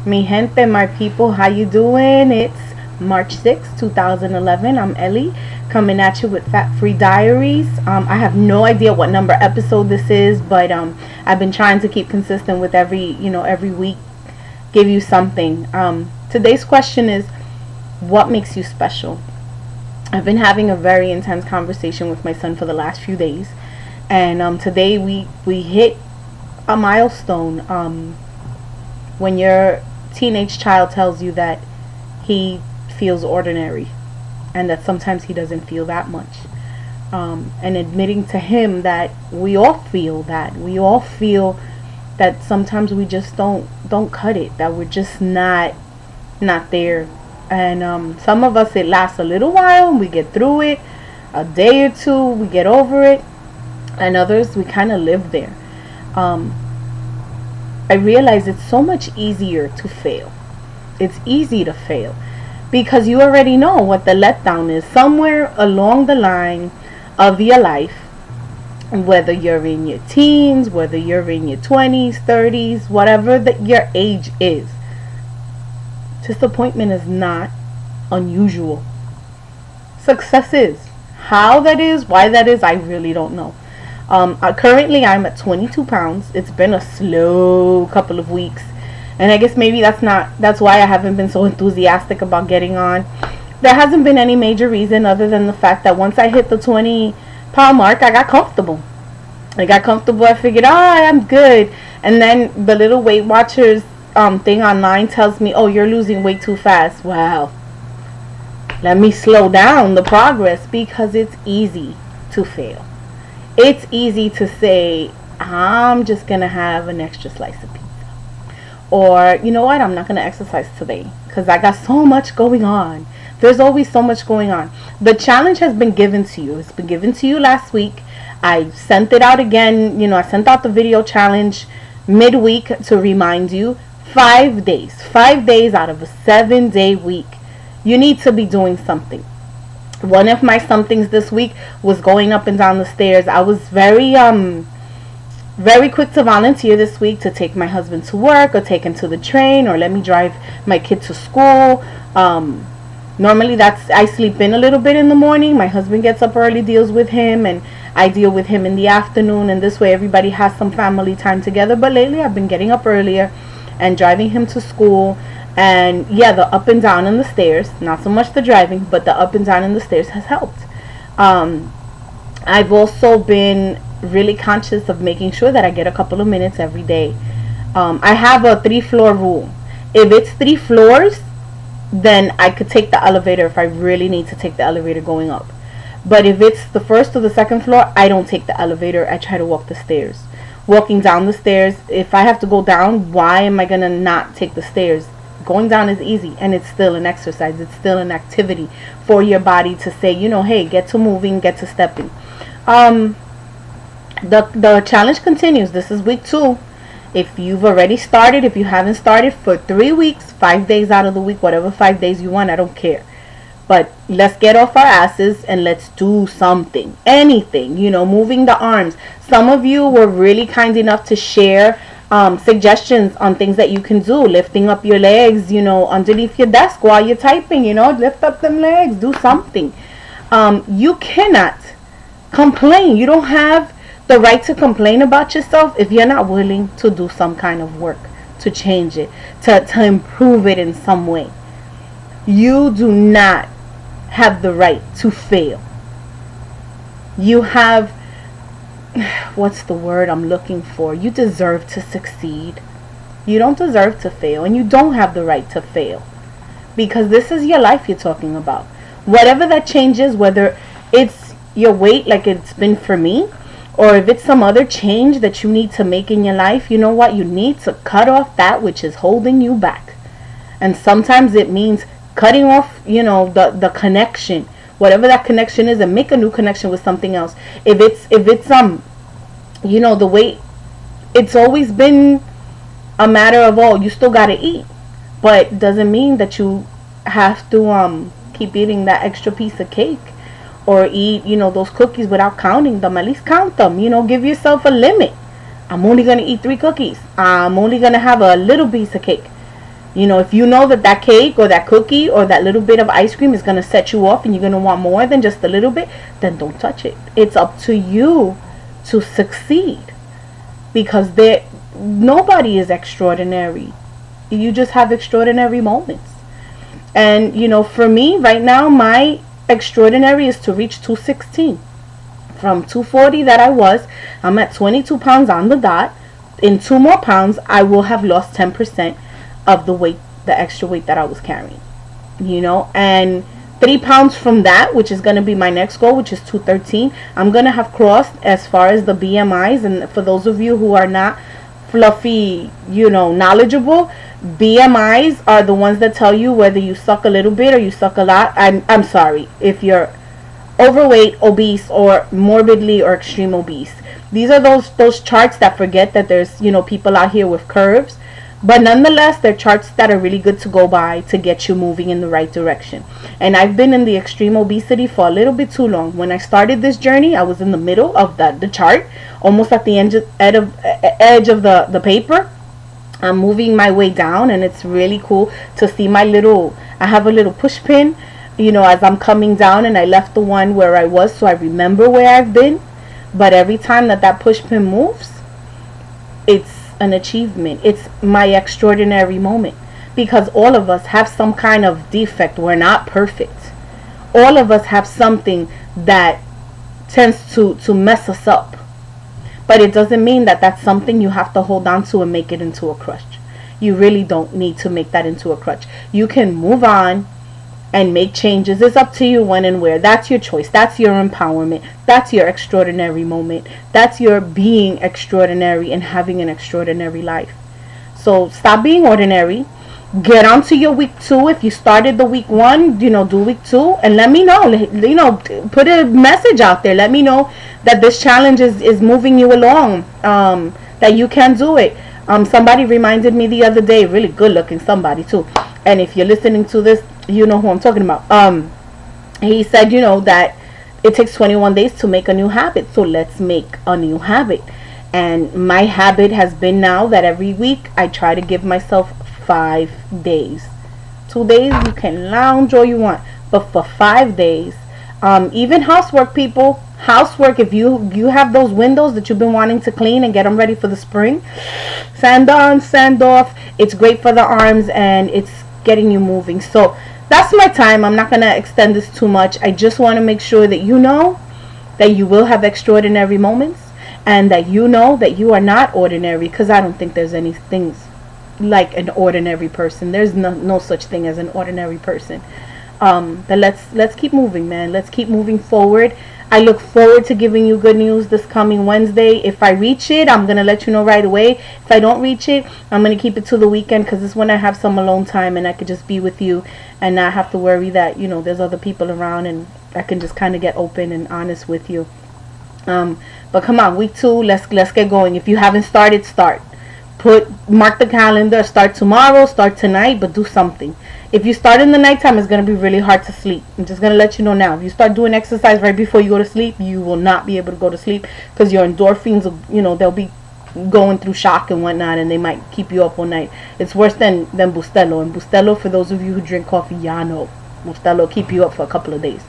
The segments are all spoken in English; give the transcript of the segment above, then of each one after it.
Mi gente, my people, how you doing? It's March 6th, 2011. I'm Ellie, coming at you with Fat Free Diaries. I have no idea what number episode this is, but I've been trying to keep consistent with every week, give you something. Today's question is, what makes you special? I've been having a very intense conversation with my son for the last few days, and today we hit a milestone. When your teenage child tells you that he feels ordinary and that sometimes he doesn't feel that much, and admitting to him that we all feel that sometimes we just don't cut it, that we're just not there. And some of us, it lasts a little while and we get through it, a day or two, we get over it, and others, we kind of live there. I realize it's so much easier to fail. It's easy to fail because you already know what the letdown is somewhere along the line of your life, whether you're in your teens, whether you're in your 20s, 30s, whatever that your age is. Disappointment is not unusual. Success is. How that is, why that is, I really don't know. Currently I'm at 22 pounds. It's been a slow couple of weeks, and I guess maybe that's why I haven't been so enthusiastic about getting on. There hasn't been any major reason other than the fact that once I hit the 20-pound mark, I got comfortable. I figured, I'm good. And then the little Weight Watchers thing online tells me, oh, you're losing weight too fast. Well, let me slow down the progress, because it's easy to fail. It's easy to say, I'm just going to have an extra slice of pizza. Or, you know what, I'm not going to exercise today because I got so much going on. There's always so much going on. The challenge has been given to you. It's been given to you last week. I sent it out again. I sent out the video challenge midweek to remind you. 5 days. 5 days out of a 7-day week. You need to be doing something. One of my somethings this week was going up and down the stairs. I was very quick to volunteer this week to take my husband to work, or take him to the train, or let me drive my kid to school. Normally I sleep in a little bit in the morning. My husband gets up early, deals with him, and I deal with him in the afternoon, and this way everybody has some family time together. But lately I've been getting up earlier and driving him to school. And yeah, the up and down in the stairs, not so much the driving, but the up and down in the stairs has helped. I've also been really conscious of making sure that I get a couple of minutes every day. I have a 3-floor rule. If it's 3 floors, then I could take the elevator if I really need to take the elevator going up. But if it's the first or the second floor, I don't take the elevator. I try to walk the stairs. Walking down the stairs, if I have to go down, why am I going to not take the stairs? Going down is easy, and it's still an exercise. It's still an activity for your body to say, hey, get to moving, get to stepping. The challenge continues. This is week 2. If you've already started, if you haven't started, for 3 weeks, 5 days out of the week, whatever 5 days you want, I don't care. But let's get off our asses and let's do something. Anything, moving the arms. Some of you were really kind enough to share suggestions on things that you can do. Lifting up your legs, underneath your desk while you're typing, lift up them legs, do something. You cannot complain. You don't have the right to complain about yourself if you're not willing to do some kind of work to change it, to improve it in some way. You do not have the right to fail. You have, what's the word I'm looking for? You deserve to succeed. You don't deserve to fail, and you don't have the right to fail, because this is your life you're talking about. Whatever that change is, whether it's your weight like it's been for me, or if it's some other change that you need to make in your life, you know what? You need to cut off that which is holding you back. And sometimes it means cutting off, the connection, whatever that connection is, and make a new connection with something else. If it's the way it's always been a matter of, you still gotta eat, but doesn't mean that you have to keep eating that extra piece of cake, or eat those cookies without counting them. At least count them. Give yourself a limit. I'm only gonna eat 3 cookies. I'm only gonna have a little piece of cake. You know, if you know that that cake or that cookie or that little bit of ice cream is going to set you off and you're going to want more than just a little bit, then don't touch it. It's up to you to succeed, because nobody is extraordinary. You just have extraordinary moments. And, you know, for me right now, my extraordinary is to reach 216. From 240 that I was, I'm at 22 pounds on the dot. In 2 more pounds, I will have lost 10% of the weight, the extra weight that I was carrying, you know. And 3 pounds from that, which is going to be my next goal, which is 213, I'm going to have crossed as far as the BMIs. And for those of you who are not fluffy, you know, knowledgeable, BMIs are the ones that tell you whether you suck a little bit or you suck a lot. I'm sorry if you're overweight, obese, or morbidly or extreme obese. These are those charts that forget that there's, you know, people out here with curves. But nonetheless, they're charts that are really good to go by to get you moving in the right direction. And I've been in the extreme obesity for a little bit too long. When I started this journey, I was in the middle of the chart, almost at the edge of the paper. I'm moving my way down, and it's really cool to see I have a little push pin, you know, as I'm coming down, and I left the one where I was, so I remember where I've been. But every time that push pin moves, it's an achievement. It's my extraordinary moment, because all of us have some kind of defect. We're not perfect. All of us have something that tends to mess us up, but it doesn't mean that that's something you have to hold on to and make it into a crutch. You really don't need to make that into a crutch. You can move on and make changes. It's up to you when and where. That's your choice. That's your empowerment. That's your extraordinary moment. That's your being extraordinary and having an extraordinary life. So stop being ordinary. Get on to your week 2. If you started the week 1, you know, do week 2 and let me know. You know, put a message out there. Let me know that this challenge is moving you along, that you can do it. Somebody reminded me the other day, really good looking somebody too, and if you're listening to this, you know who I'm talking about. He said, you know, that it takes 21 days to make a new habit. So let's make a new habit. And my habit has been now that every week I try to give myself 5 days. 2 days you can lounge all you want, but for 5 days, even housework, people, housework, if you have those windows that you've been wanting to clean and get them ready for the spring, sand on, sand off. It's great for the arms, and it's getting you moving. So that's my time. I'm not going to extend this too much. I just want to make sure that you know that you will have extraordinary moments, and that you know that you are not ordinary, because I don't think there's any things like an ordinary person. There's no such thing as an ordinary person. But let's keep moving, man. Let's keep moving forward. I look forward to giving you good news this coming Wednesday. If I reach it, I'm going to let you know right away. If I don't reach it, I'm going to keep it to the weekend, because it's when I have some alone time and I could just be with you and not have to worry that, you know, there's other people around, and I can just kind of get open and honest with you. But come on, week 2, let's get going. If you haven't started, start. Mark the calendar, start tomorrow, start tonight, but do something. If you start in the nighttime, it's going to be really hard to sleep. I'm just going to let you know now. If you start doing exercise right before you go to sleep, you will not be able to go to sleep, because your endorphins, you know, they'll be going through shock and whatnot, and they might keep you up all night. It's worse than Bustelo. And Bustelo, for those of you who drink coffee, y'all know Bustelo keep you up for a couple of days.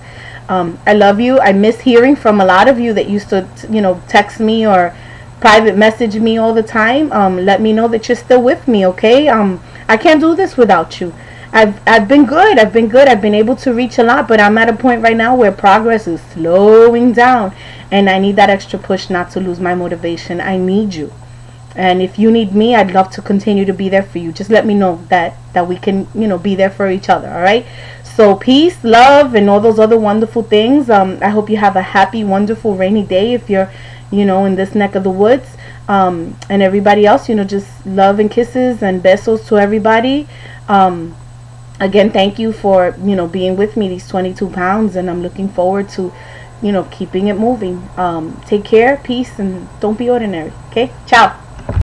I love you. I miss hearing from a lot of you that used to, you know, text me or private message me all the time. Let me know that you're still with me, okay? I can't do this without you. I've been good. I've been able to reach a lot, but I'm at a point right now where progress is slowing down, and I need that extra push not to lose my motivation. I need you. And if you need me, I'd love to continue to be there for you. Just let me know that we can, you know, be there for each other, all right? So peace, love, and all those other wonderful things. I hope you have a happy, wonderful, rainy day if you're, you know, in this neck of the woods. And everybody else, you know, just love and kisses and besos to everybody. Again, thank you for, you know, being with me these 22 pounds, and I'm looking forward to, you know, keeping it moving. Take care, peace, and don't be ordinary. Okay? Ciao.